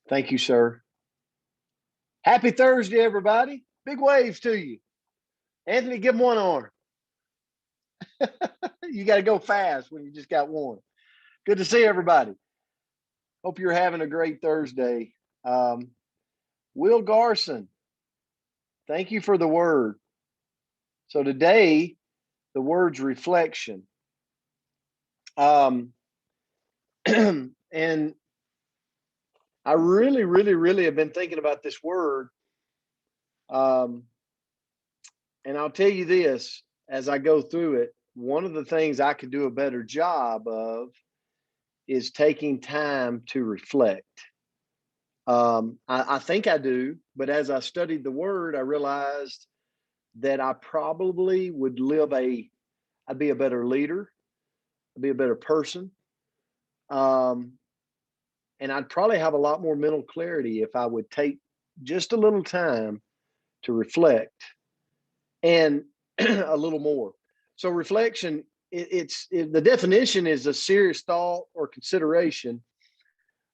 Thank you, sir. Happy Thursday, everybody. Big waves to you. Anthony, give him one arm. You got to go fast when you just got one. Good to see everybody. Hope you're having a great Thursday. Um, Will Garson, thank you for the word. So today, the word's reflection. Um, and I really have been thinking about this word. Um, and I'll tell you this as I go through it, one of the things I could do a better job of is taking time to reflect. I think I do, but as I studied the word, I realized that I probably would I'd be a better leader, I'd be a better person. Um, and I'd probably have a lot more mental clarity if I would take just a little time to reflect and a little more. So reflection, the definition is a serious thought or consideration.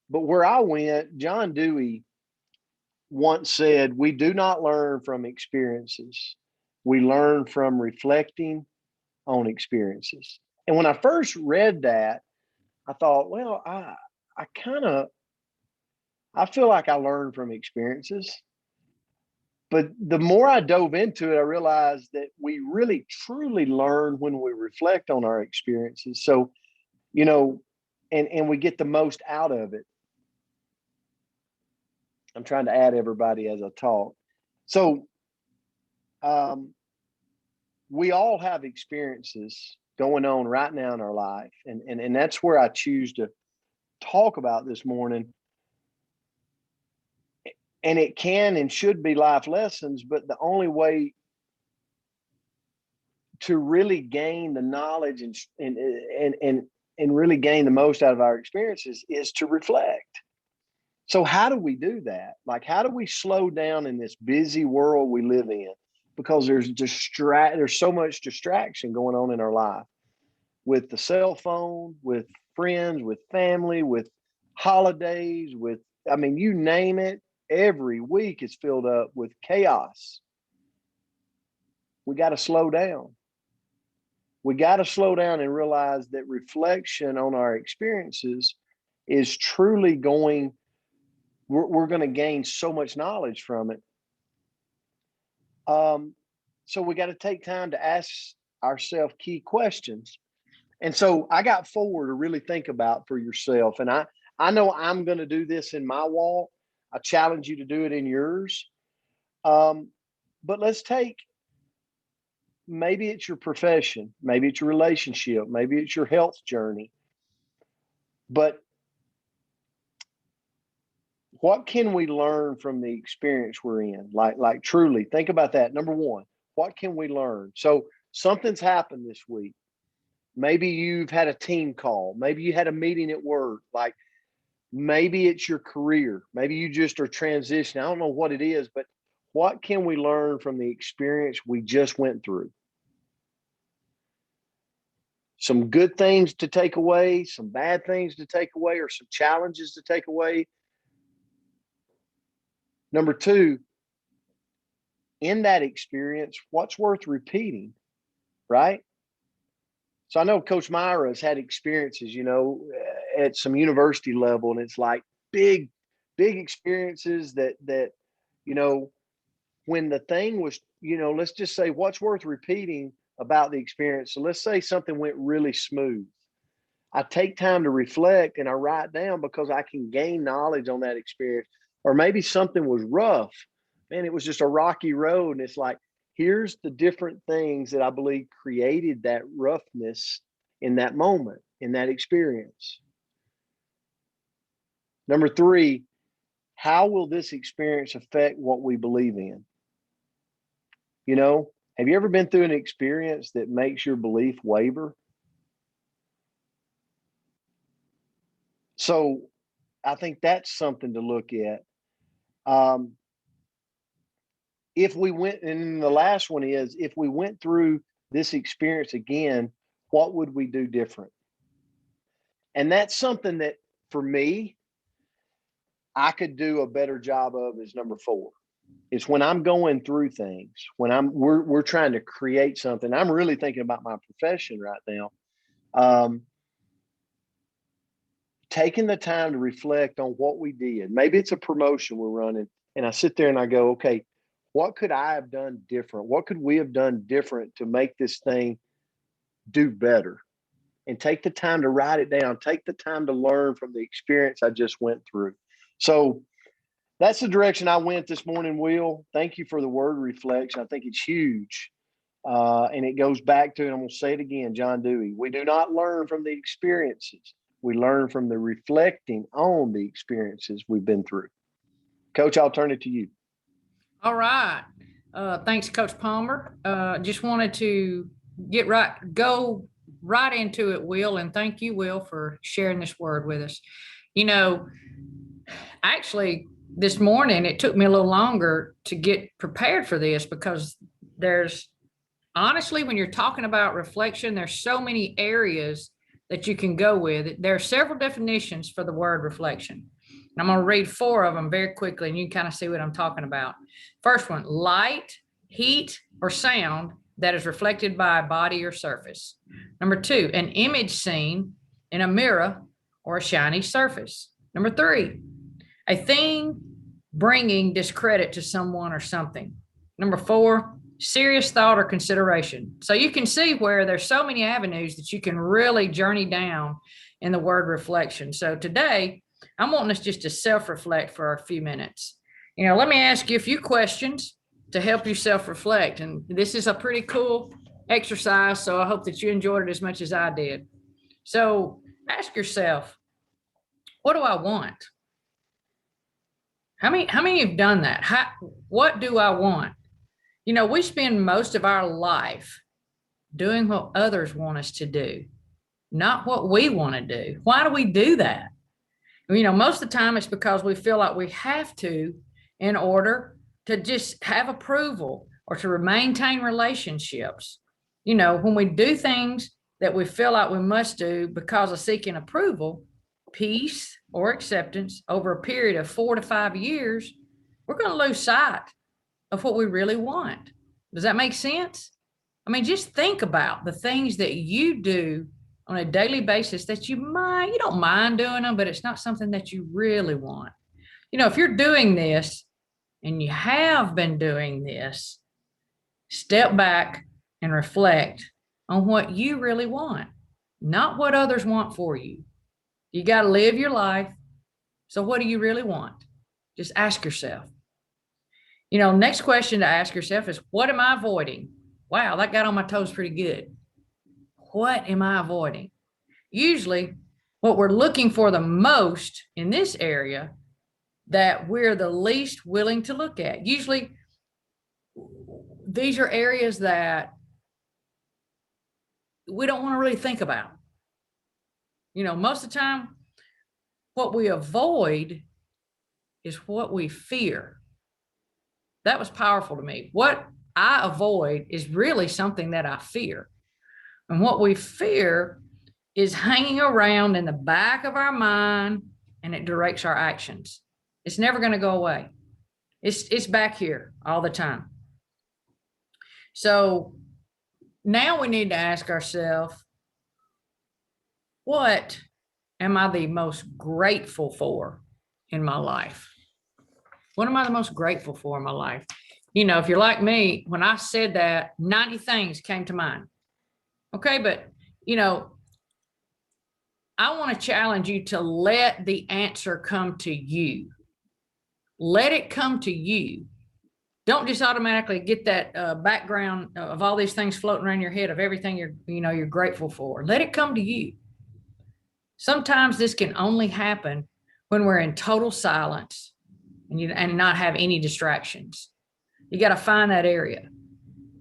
But where I went, John Dewey once said, "We do not learn from experiences. We learn from reflecting on experiences." And when I first read that, I thought, well, I kind of I feel like I learn from experiences. But the more I dove into it, I realized that we really truly learn when we reflect on our experiences. So, you know, and we get the most out of it. I'm trying to add everybody as I talk. So, um, we all have experiences going on right now in our life, and that's where I choose to talk about this morning. And it can and should be life lessons, but the only way to really gain the knowledge and really gain the most out of our experiences is to reflect. So how do we do that? Like, how do we slow down in this busy world we live in? Because there's so much distraction going on in our life with the cell phone, with friends, with family, with holidays, with, I mean, you name it, every week is filled up with chaos. We got to slow down. We got to slow down and realize that reflection on our experiences is truly we're going to gain so much knowledge from it. So we got to take time to ask ourselves key questions. And so I got four to really think about for yourself. And I know I'm going to do this in my walk. I challenge you to do it in yours. But let's take, maybe it's your profession, maybe it's your relationship, maybe it's your health journey. But what can we learn from the experience we're in? Like truly think about that. Number one, what can we learn? So something's happened this week. Maybe you've had a team call. Maybe you had a meeting at work. Like, maybe it's your career. Maybe you just are transitioning. I don't know what it is, but what can we learn from the experience we just went through? Some good things to take away, some bad things to take away, or some challenges to take away. Number two, in that experience, what's worth repeating, right? So I know Coach Myra has had experiences, at some university level, and it's like big, big experiences that, you know, when the thing was, let's just say what's worth repeating about the experience. So let's say something went really smooth. I take time to reflect and I write down because I can gain knowledge on that experience. Or maybe something was rough. Man, it was just a rocky road. And it's like, here's the different things that I believe created that roughness in that moment, in that experience. Number three, how will this experience affect what we believe in? Have you ever been through an experience that makes your belief waver? So I think that's something to look at. If we went, and the last one is, if we went through this experience again, what would we do different? And that's something that, for me, I could do a better job of is number 4. It's when I'm going through things, when we're trying to create something. I'm really thinking about my profession right now. Taking the time to reflect on what we did. Maybe it's a promotion we're running, and I sit there and I go, okay, what could I have done different? What could we have done different to make this thing do better? And take the time to write it down. Take the time to learn from the experience I just went through. So that's the direction I went this morning, Will. Thank you for the word reflection. I think it's huge. And it goes back to, and I'm going to say it again, John Dewey, we do not learn from the experiences. We learn from the reflecting on the experiences we've been through. Coach, I'll turn it to you. All right. Thanks, Coach Palmer. Just wanted to go right into it, Will, and thank you, Will, for sharing this word with us. You know, actually, this morning, it took me a little longer to get prepared for this because honestly, when you're talking about reflection, there's so many areas that you can go with. There are several definitions for the word reflection. And I'm going to read 4 of them very quickly, and you can kind of see what I'm talking about. First one, light, heat, or sound that is reflected by a body or surface. Number 2, an image seen in a mirror or a shiny surface. Number 3, a thing bringing discredit to someone or something. Number 4, serious thought or consideration. So you can see where there's so many avenues that you can really journey down in the word reflection. So today, I'm wanting us just to self-reflect for a few minutes. You know, let me ask you a few questions to help you self-reflect. And this is a pretty cool exercise, so I hope that you enjoyed it as much as I did. So ask yourself, what do I want? How many have done that? What do I want? You know, we spend most of our life doing what others want us to do, not what we want to do. Why do we do that? You know, most of the time it's because we feel like we have to in order to just have approval or to maintain relationships. You know, when we do things that we feel like we must do because of seeking approval, peace, or acceptance over a period of 4 to 5 years, we're going to lose sight of what we really want. Does that make sense? I mean, just think about the things that you do on a daily basis that you don't mind doing them, but it's not something that you really want. You know, if you're doing this and you have been doing this, step back and reflect on what you really want, not what others want for you. You got to live your life. So what do you really want? Just ask yourself. You know, next question to ask yourself is, what am I avoiding? Wow, that got on my toes pretty good. What am I avoiding? Usually, what we're looking for the most in this area that we're the least willing to look at. Usually, these are areas that we don't want to really think about. You know, most of the time, what we avoid is what we fear. That was powerful to me. What I avoid is really something that I fear. And what we fear is hanging around in the back of our mind, and it directs our actions. It's never going to go away. It's back here all the time. So now we need to ask ourselves, what am I the most grateful for in my life? What am I the most grateful for in my life? You know, if you're like me, when I said that, 90 things came to mind. Okay, but, you know, I want to challenge you to let the answer come to you. Let it come to you. Don't just automatically get that background of all these things floating around your head of everything you're grateful for. Let it come to you. Sometimes this can only happen when we're in total silence and not have any distractions. You got to find that area.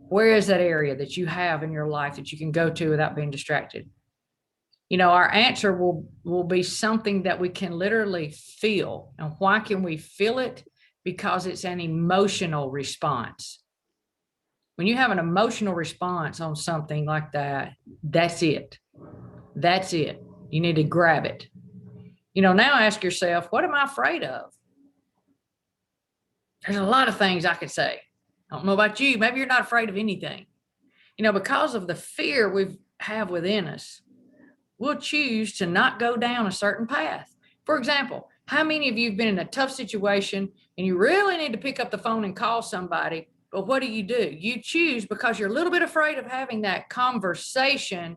Where is that area that you have in your life that you can go to without being distracted? You know, our answer will be something that we can literally feel. And why can we feel it? Because it's an emotional response. When you have an emotional response on something like that, that's it. That's it. You need to grab it. You know, now ask yourself, what am I afraid of? There's a lot of things I could say. I don't know about you. Maybe you're not afraid of anything. Because of the fear we have within us, we'll choose to not go down a certain path. For example, how many of you have been in a tough situation and you really need to pick up the phone and call somebody, but what do? You choose, because you're a little bit afraid of having that conversation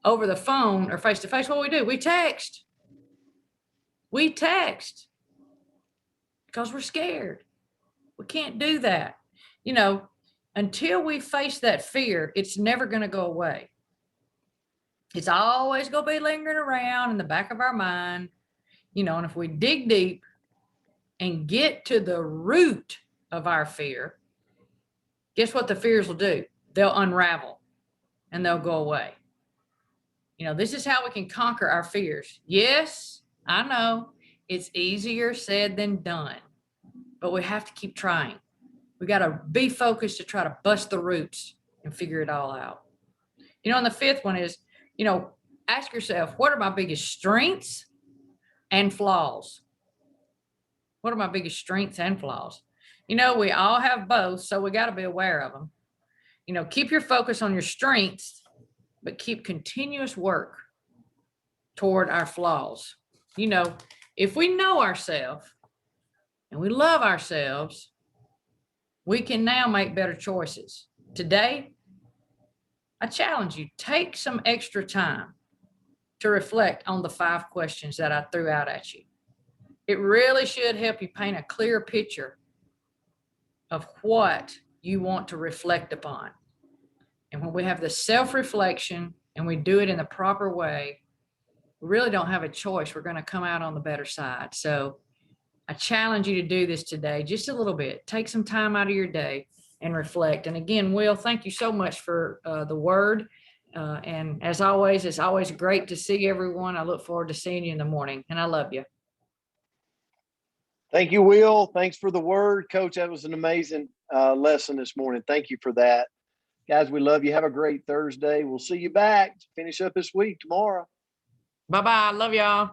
over the phone or face to face. What do? We text. We text because we're scared. We can't do that. Until we face that fear, it's never going to go away. It's always going to be lingering around in the back of our mind. And if we dig deep and get to the root of our fear, guess what the fears will do? They'll unravel and they'll go away. This is how we can conquer our fears. Yes, I know it's easier said than done, but we have to keep trying. We got to be focused to try to bust the roots and figure it all out. And the fifth one is, ask yourself, what are my biggest strengths and flaws? What are my biggest strengths and flaws? We all have both, so we got to be aware of them. Keep your focus on your strengths, but keep continuous work toward our flaws. If we know ourselves and we love ourselves, we can now make better choices. Today, I challenge you, take some extra time to reflect on the 5 questions that I threw out at you. It really should help you paint a clear picture of what you want to reflect upon. And when we have the self-reflection and we do it in the proper way, we really don't have a choice. We're going to come out on the better side. So I challenge you to do this today, just a little bit. Take some time out of your day and reflect. And again, Will, thank you so much for the word. And as always, it's always great to see everyone. I look forward to seeing you in the morning, and I love you. Thank you, Will. Thanks for the word, Coach. That was an amazing lesson this morning. Thank you for that. Guys, we love you. Have a great Thursday. We'll see you back to finish up this week tomorrow. Bye-bye. Love y'all.